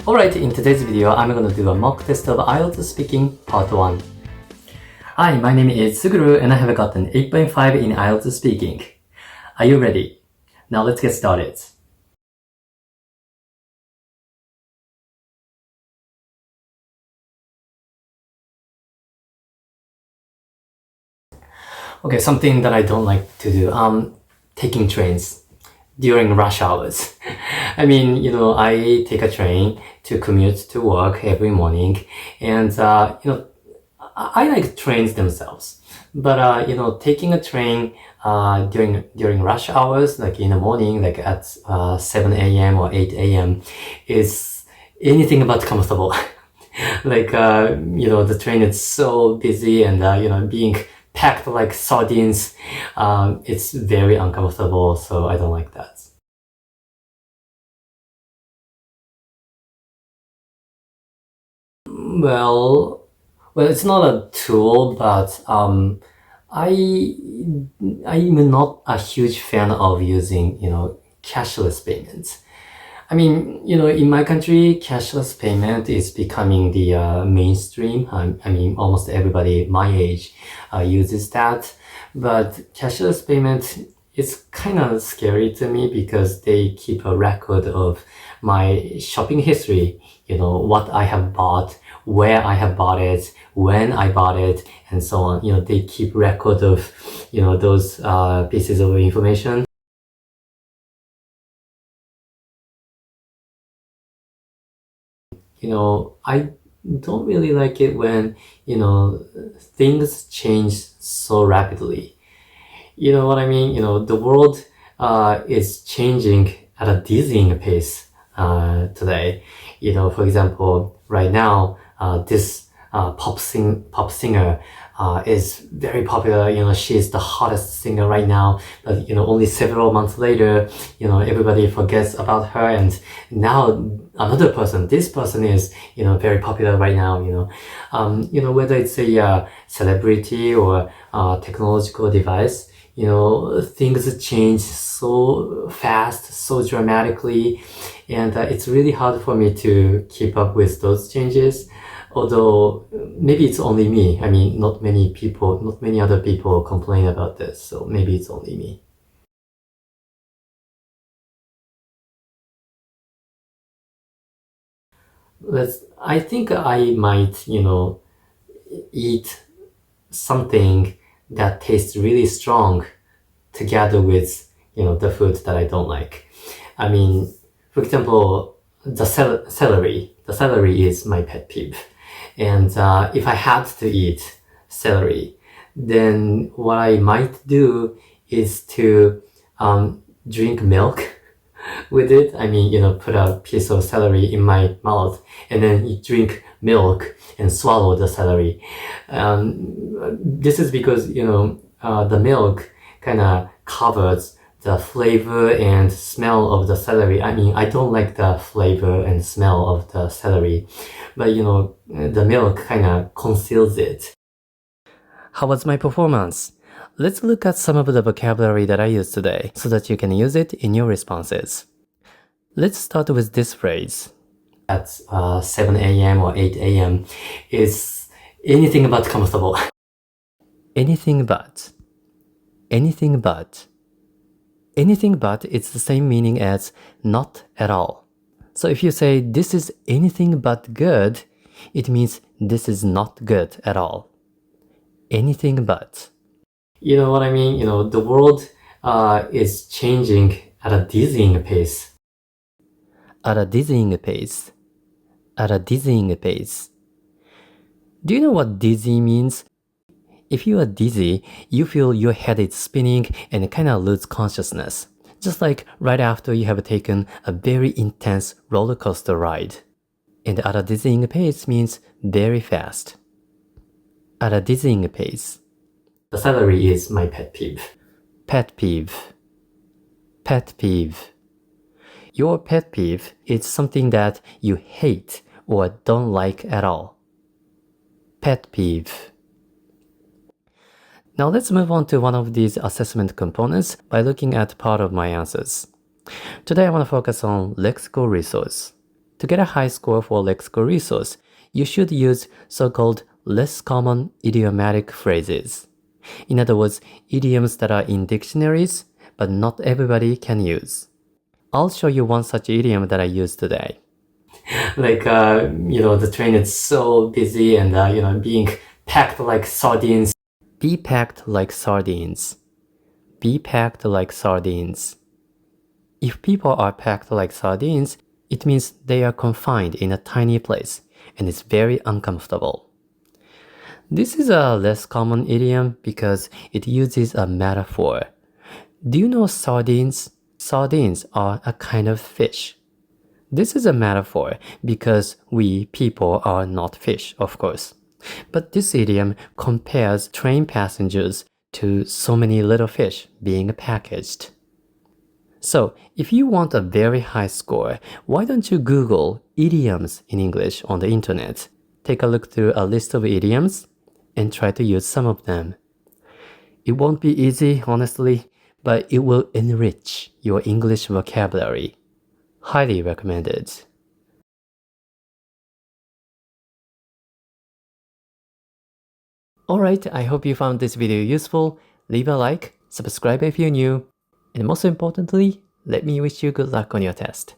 Alright, in today's video, I'm gonna do a mock test of IELTS speaking part 1. Hi, my name is Suguru and I have got an 8.5 in IELTS speaking. Are you ready? Now let's get started. Okay, something that I don't like to do, taking trains during rush hours. I mean, I take a train to commute to work every morning, and I like trains themselves. But taking a train during rush hours, like in the morning, like at 7 a.m. or 8 a.m. is anything but comfortable. Like the train is so busy, and being packed like sardines, it's very uncomfortable, so I don't like that. Well, it's not a tool, but I'm not a huge fan of using cashless payments. I mean, in my country, cashless payment is becoming the mainstream. I mean, almost everybody my age uses that. But cashless payment is kind of scary to me because they keep a record of my shopping history, what I have bought, where I have bought it, when I bought it, and so on. They keep record of, those pieces of information. I don't really like it when, things change so rapidly. You know what I mean? The world is changing at a dizzying pace today. For example, right now, this pop singer is very popular. She's the hottest singer right now, but only several months later, everybody forgets about her, and now another person, this person is very popular right now. Whether it's a celebrity or technological device, things change so fast, so dramatically, and it's really hard for me to keep up with those changes. Although maybe it's only me. I mean, not many other people complain about this, so maybe it's only me. I think I might, eat something that tastes really strong together with, the food that I don't like. I mean, for example, the celery. The celery is my pet peeve. And if I had to eat celery, then what I might do is to drink milk with it. I mean, put a piece of celery in my mouth and then you drink milk and swallow the celery. This is because, the milk kind of covers the flavor and smell of the celery. I mean, I don't like the flavor and smell of the celery, but the milk kind of conceals it. How was my performance? Let's look at some of the vocabulary that I used today so that you can use it in your responses. Let's start with this phrase. At 7 a.m. or 8 a.m. is anything but comfortable. Anything but. Anything but. Anything but, it's the same meaning as not at all. So if you say this is anything but good, it means this is not good at all. Anything but. You know what I mean? The world is changing at a dizzying pace. At a dizzying pace. At a dizzying pace. Do you know what dizzy means? If you are dizzy, you feel your head is spinning and kind of lose consciousness. Just like right after you have taken a very intense roller coaster ride. And at a dizzying pace means very fast. At a dizzying pace. The celery is my pet peeve. Pet peeve. Pet peeve. Your pet peeve is something that you hate or don't like at all. Pet peeve. Now let's move on to one of these assessment components by looking at part of my answers. Today I want to focus on lexical resource. To get a high score for lexical resource, you should use so-called less common idiomatic phrases. In other words, idioms that are in dictionaries, but not everybody can use. I'll show you one such idiom that I used today. Like, the train is so busy and, being packed like sardines. Be packed like sardines. Be packed like sardines. If people are packed like sardines, it means they are confined in a tiny place and it's very uncomfortable. This is a less common idiom because it uses a metaphor. Do you know sardines? Sardines are a kind of fish. This is a metaphor because we people are not fish, of course. But this idiom compares train passengers to so many little fish being packaged. So, if you want a very high score, why don't you Google idioms in English on the internet? Take a look through a list of idioms and try to use some of them. It won't be easy, honestly, but it will enrich your English vocabulary. Highly recommended. Alright, I hope you found this video useful. Leave a like, subscribe if you're new, and most importantly, let me wish you good luck on your test.